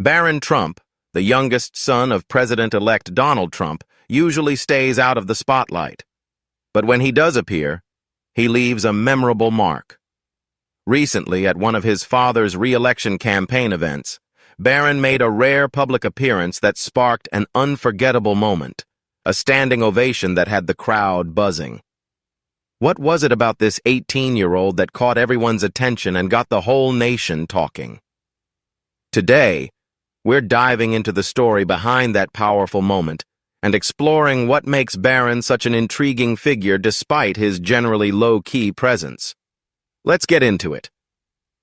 Barron Trump, the youngest son of President-elect Donald Trump, usually stays out of the spotlight. But when he does appear, he leaves a memorable mark. Recently, at one of his father's re-election campaign events, Barron made a rare public appearance that sparked an unforgettable moment, a standing ovation that had the crowd buzzing. What was it about this 18-year-old that caught everyone's attention and got the whole nation talking? Today, we're diving into the story behind that powerful moment and exploring what makes Barron such an intriguing figure despite his generally low-key presence. Let's get into it.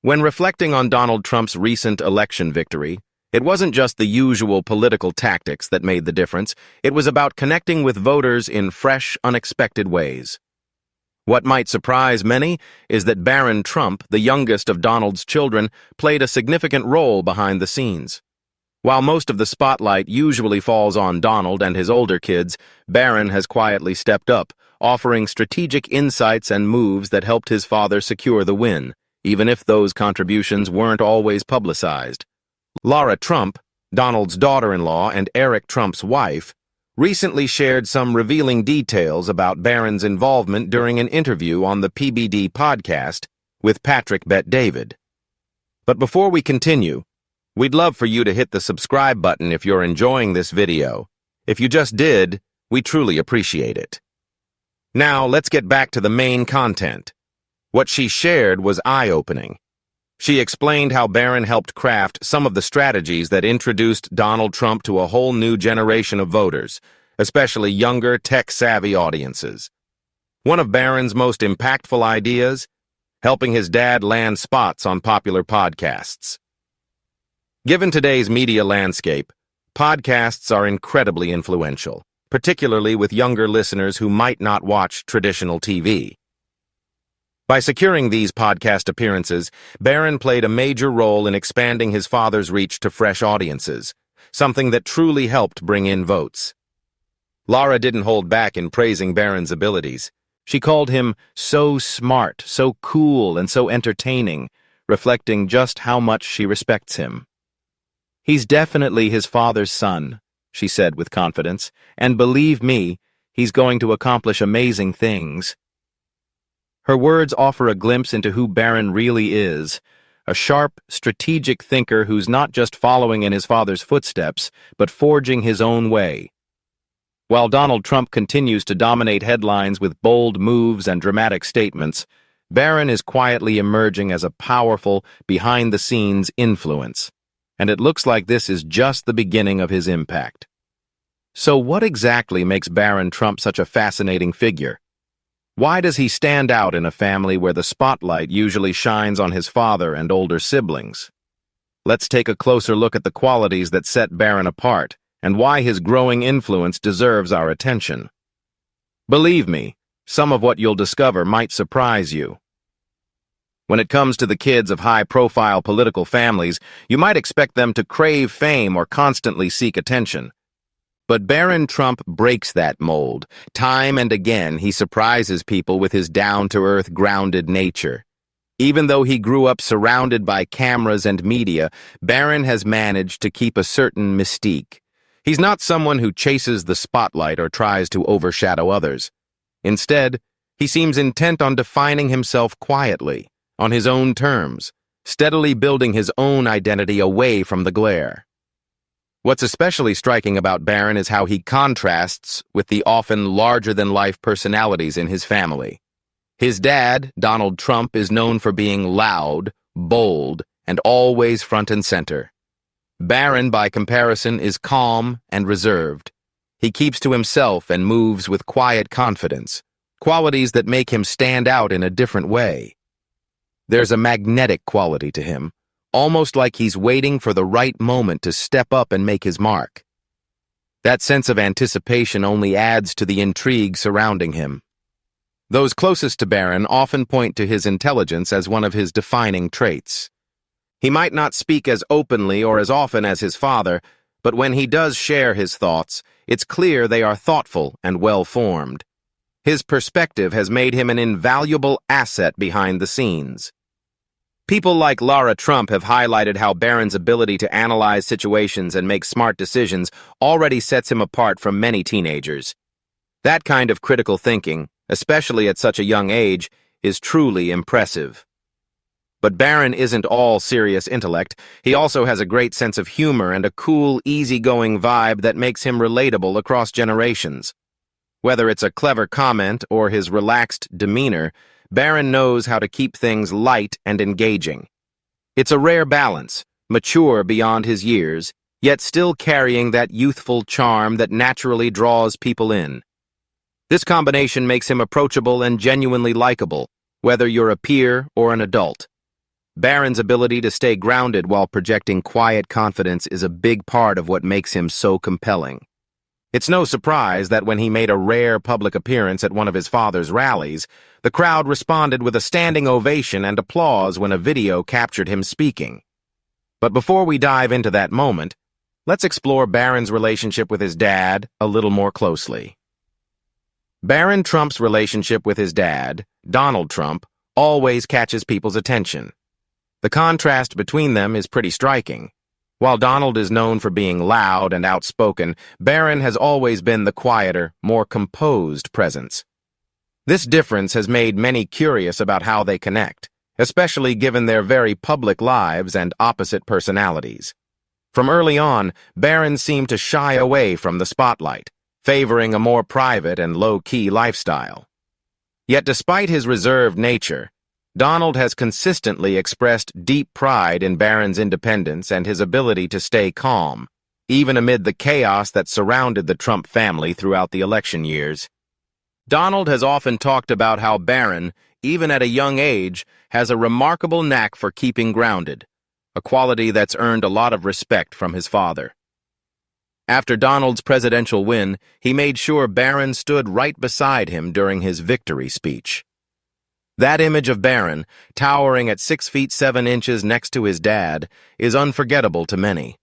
When reflecting on Donald Trump's recent election victory, it wasn't just the usual political tactics that made the difference. It was about connecting with voters in fresh, unexpected ways. What might surprise many is that Barron Trump, the youngest of Donald's children, played a significant role behind the scenes. While most of the spotlight usually falls on Donald and his older kids, Barron has quietly stepped up, offering strategic insights and moves that helped his father secure the win, even if those contributions weren't always publicized. Lara Trump, Donald's daughter-in-law and Eric Trump's wife, recently shared some revealing details about Barron's involvement during an interview on the PBD podcast with Patrick Bet-David. But before we continue, we'd love for you to hit the subscribe button if you're enjoying this video. If you just did, we truly appreciate it. Now, let's get back to the main content. What she shared was eye-opening. She explained how Barron helped craft some of the strategies that introduced Donald Trump to a whole new generation of voters, especially younger, tech-savvy audiences. One of Barron's most impactful ideas? Helping his dad land spots on popular podcasts. Given today's media landscape, podcasts are incredibly influential, particularly with younger listeners who might not watch traditional TV. By securing these podcast appearances, Barron played a major role in expanding his father's reach to fresh audiences, something that truly helped bring in votes. Lara didn't hold back in praising Barron's abilities. She called him so smart, so cool, and so entertaining, reflecting just how much she respects him. "He's definitely his father's son," she said with confidence, "and believe me, he's going to accomplish amazing things." Her words offer a glimpse into who Barron really is, a sharp, strategic thinker who's not just following in his father's footsteps, but forging his own way. While Donald Trump continues to dominate headlines with bold moves and dramatic statements, Barron is quietly emerging as a powerful, behind-the-scenes influence. And it looks like this is just the beginning of his impact. So what exactly makes Barron Trump such a fascinating figure? Why does he stand out in a family where the spotlight usually shines on his father and older siblings? Let's take a closer look at the qualities that set Barron apart and why his growing influence deserves our attention. Believe me, some of what you'll discover might surprise you. When it comes to the kids of high-profile political families, you might expect them to crave fame or constantly seek attention. But Barron Trump breaks that mold. Time and again, he surprises people with his down-to-earth, grounded nature. Even though he grew up surrounded by cameras and media, Barron has managed to keep a certain mystique. He's not someone who chases the spotlight or tries to overshadow others. Instead, he seems intent on defining himself quietly, on his own terms, steadily building his own identity away from the glare. What's especially striking about Barron is how he contrasts with the often larger-than-life personalities in his family. His dad, Donald Trump, is known for being loud, bold, and always front and center. Barron, by comparison, is calm and reserved. He keeps to himself and moves with quiet confidence, qualities that make him stand out in a different way. There's a magnetic quality to him, almost like he's waiting for the right moment to step up and make his mark. That sense of anticipation only adds to the intrigue surrounding him. Those closest to Barron often point to his intelligence as one of his defining traits. He might not speak as openly or as often as his father, but when he does share his thoughts, it's clear they are thoughtful and well-formed. His perspective has made him an invaluable asset behind the scenes. People like Lara Trump have highlighted how Barron's ability to analyze situations and make smart decisions already sets him apart from many teenagers. That kind of critical thinking, especially at such a young age, is truly impressive. But Barron isn't all serious intellect. He also has a great sense of humor and a cool, easygoing vibe that makes him relatable across generations. Whether it's a clever comment or his relaxed demeanor, Barron knows how to keep things light and engaging. It's a rare balance, mature beyond his years, yet still carrying that youthful charm that naturally draws people in. This combination makes him approachable and genuinely likable, whether you're a peer or an adult. Barron's ability to stay grounded while projecting quiet confidence is a big part of what makes him so compelling. It's no surprise that when he made a rare public appearance at one of his father's rallies, the crowd responded with a standing ovation and applause when a video captured him speaking. But before we dive into that moment, let's explore Barron's relationship with his dad a little more closely. Barron Trump's relationship with his dad, Donald Trump, always catches people's attention. The contrast between them is pretty striking. While Donald is known for being loud and outspoken, Barron has always been the quieter, more composed presence. This difference has made many curious about how they connect, especially given their very public lives and opposite personalities. From early on, Barron seemed to shy away from the spotlight, favoring a more private and low-key lifestyle. Yet despite his reserved nature, Donald has consistently expressed deep pride in Barron's independence and his ability to stay calm, even amid the chaos that surrounded the Trump family throughout the election years. Donald has often talked about how Barron, even at a young age, has a remarkable knack for keeping grounded, a quality that's earned a lot of respect from his father. After Donald's presidential win, he made sure Barron stood right beside him during his victory speech. That image of Barron, towering at 6 feet 7 inches next to his dad, is unforgettable to many.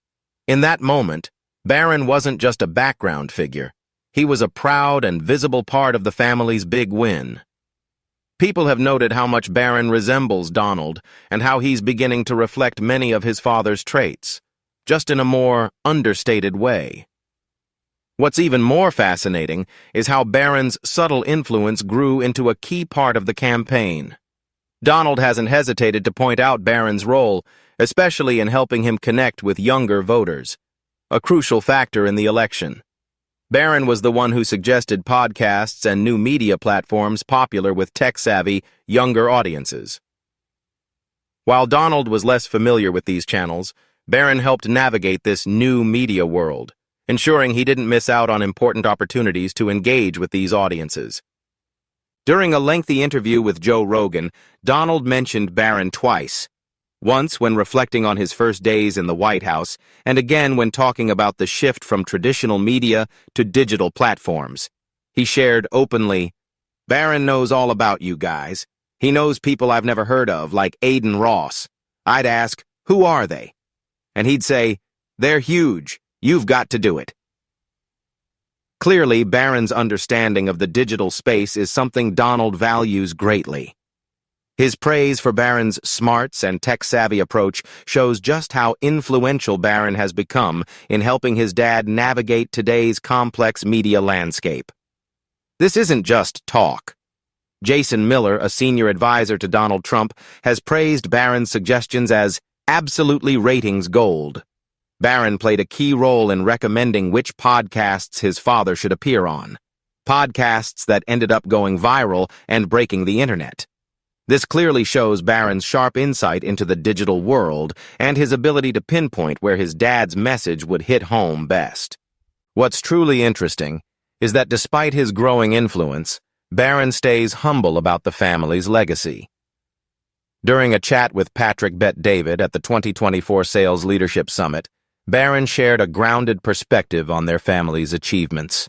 In that moment, Barron wasn't just a background figure. He was a proud and visible part of the family's big win. People have noted how much Barron resembles Donald and how he's beginning to reflect many of his father's traits, just in a more understated way. What's even more fascinating is how Barron's subtle influence grew into a key part of the campaign. Donald hasn't hesitated to point out Barron's role, especially in helping him connect with younger voters, a crucial factor in the election. Barron was the one who suggested podcasts and new media platforms popular with tech-savvy, younger audiences. While Donald was less familiar with these channels, Barron helped navigate this new media world, ensuring he didn't miss out on important opportunities to engage with these audiences. During a lengthy interview with Joe Rogan, Donald mentioned Barron twice, once when reflecting on his first days in the White House, and again when talking about the shift from traditional media to digital platforms. He shared openly, "Barron knows all about you guys. He knows people I've never heard of, like Aiden Ross. I'd ask, who are they? And he'd say, they're huge. You've got to do it." Clearly, Barron's understanding of the digital space is something Donald values greatly. His praise for Barron's smarts and tech-savvy approach shows just how influential Barron has become in helping his dad navigate today's complex media landscape. This isn't just talk. Jason Miller, a senior advisor to Donald Trump, has praised Barron's suggestions as absolutely ratings gold. Barron played a key role in recommending which podcasts his father should appear on, podcasts that ended up going viral and breaking the internet. This clearly shows Barron's sharp insight into the digital world and his ability to pinpoint where his dad's message would hit home best. What's truly interesting is that despite his growing influence, Barron stays humble about the family's legacy. During a chat with Patrick Bet-David at the 2024 Sales Leadership Summit, Barron shared a grounded perspective on their family's achievements.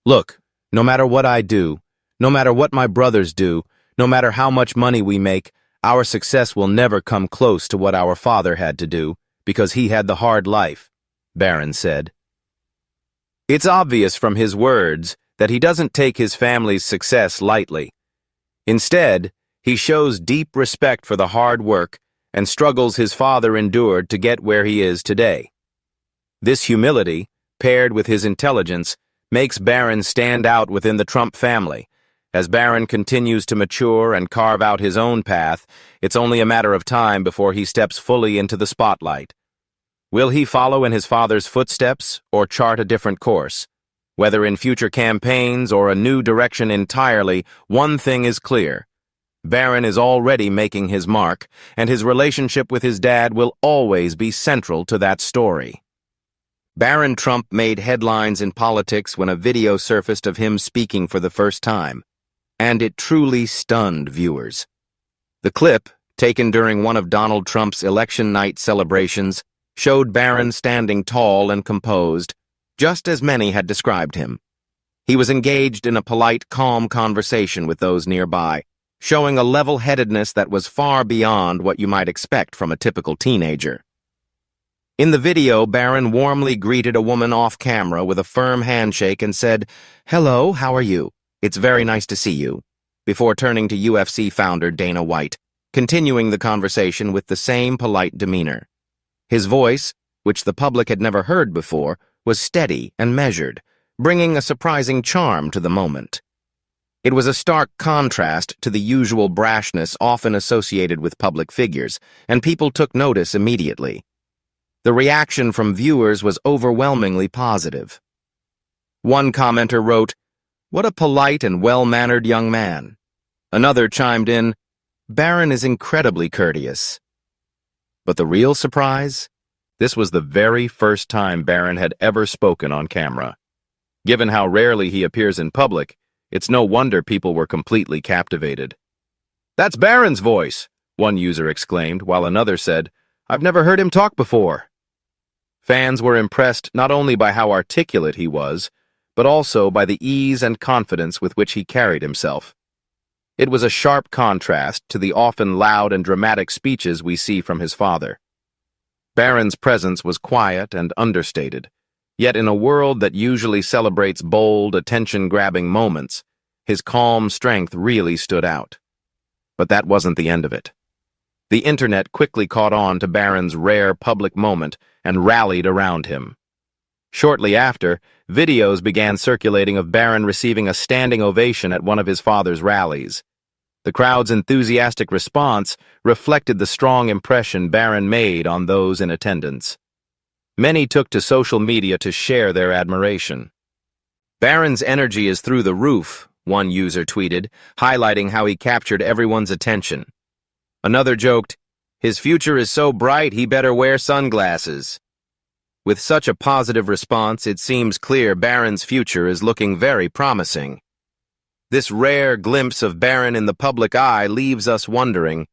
"Look, no matter what I do, no matter what my brothers do, no matter how much money we make, our success will never come close to what our father had to do, because he had the hard life," Barron said. It's obvious from his words that he doesn't take his family's success lightly. Instead, He shows deep respect for the hard work and struggles his father endured to get where he is today. This humility, paired with his intelligence, makes Barron stand out within the Trump family. As Barron continues to mature and carve out his own path, it's only a matter of time before he steps fully into the spotlight. Will he follow in his father's footsteps or chart a different course? Whether in future campaigns or a new direction entirely, one thing is clear. Barron is already making his mark, and his relationship with his dad will always be central to that story. Barron Trump made headlines in politics when a video surfaced of him speaking for the first time, and it truly stunned viewers. The clip, taken during one of Donald Trump's election night celebrations, showed Barron standing tall and composed, just as many had described him. He was engaged in a polite, calm conversation with those nearby, showing a level-headedness that was far beyond what you might expect from a typical teenager. In the video, Barron warmly greeted a woman off-camera with a firm handshake and said, "Hello, how are you? It's very nice to see you," before turning to UFC founder Dana White, continuing the conversation with the same polite demeanor. His voice, which the public had never heard before, was steady and measured, bringing a surprising charm to the moment. It was a stark contrast to the usual brashness often associated with public figures, and people took notice immediately. The reaction from viewers was overwhelmingly positive. One commenter wrote, "What a polite and well-mannered young man." Another chimed in, "Barron is incredibly courteous." But the real surprise? This was the very first time Barron had ever spoken on camera. Given how rarely he appears in public, it's no wonder people were completely captivated. "That's Barron's voice," one user exclaimed, while another said, "I've never heard him talk before." Fans were impressed not only by how articulate he was, but also by the ease and confidence with which he carried himself. It was a sharp contrast to the often loud and dramatic speeches we see from his father. Barron's presence was quiet and understated, yet in a world that usually celebrates bold, attention-grabbing moments, his calm strength really stood out. But that wasn't the end of it. The internet quickly caught on to Barron's rare public moment and rallied around him. Shortly after, videos began circulating of Barron receiving a standing ovation at one of his father's rallies. The crowd's enthusiastic response reflected the strong impression Barron made on those in attendance. Many took to social media to share their admiration. "Barron's energy is through the roof," one user tweeted, highlighting how he captured everyone's attention. Another joked, "His future is so bright he better wear sunglasses." With such a positive response, it seems clear Barron's future is looking very promising. This rare glimpse of Barron in the public eye leaves us wondering,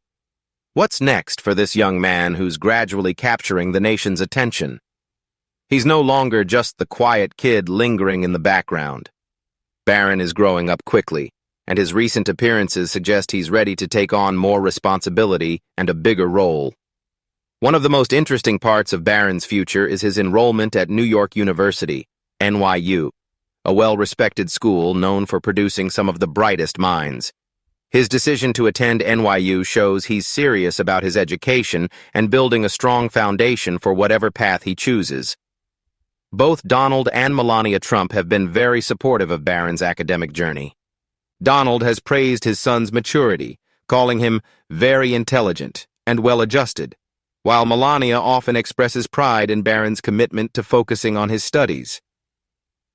what's next for this young man who's gradually capturing the nation's attention? He's no longer just the quiet kid lingering in the background. Barron is growing up quickly, and his recent appearances suggest he's ready to take on more responsibility and a bigger role. One of the most interesting parts of Barron's future is his enrollment at New York University, NYU, a well-respected school known for producing some of the brightest minds. His decision to attend NYU shows he's serious about his education and building a strong foundation for whatever path he chooses. Both Donald and Melania Trump have been very supportive of Barron's academic journey. Donald has praised his son's maturity, calling him very intelligent and well-adjusted, while Melania often expresses pride in Barron's commitment to focusing on his studies.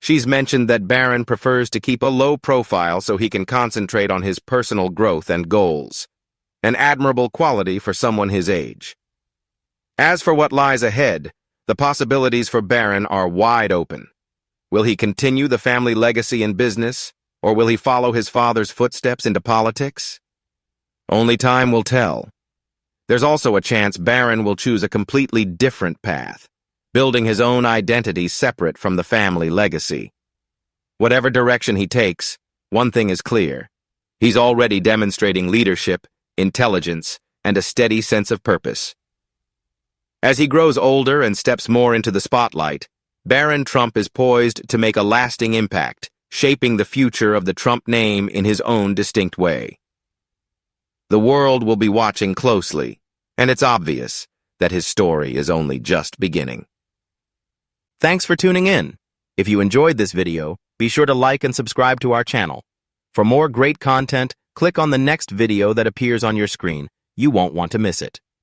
She's mentioned that Barron prefers to keep a low profile so he can concentrate on his personal growth and goals, an admirable quality for someone his age. As for what lies ahead, the possibilities for Barron are wide open. Will he continue the family legacy in business, or will he follow his father's footsteps into politics? Only time will tell. There's also a chance Barron will choose a completely different path, building his own identity separate from the family legacy. Whatever direction he takes, one thing is clear. He's already demonstrating leadership, intelligence, and a steady sense of purpose. As he grows older and steps more into the spotlight, Barron Trump is poised to make a lasting impact, shaping the future of the Trump name in his own distinct way. The world will be watching closely, and it's obvious that his story is only just beginning. Thanks for tuning in. If you enjoyed this video, be sure to like and subscribe to our channel. For more great content, click on the next video that appears on your screen. You won't want to miss it.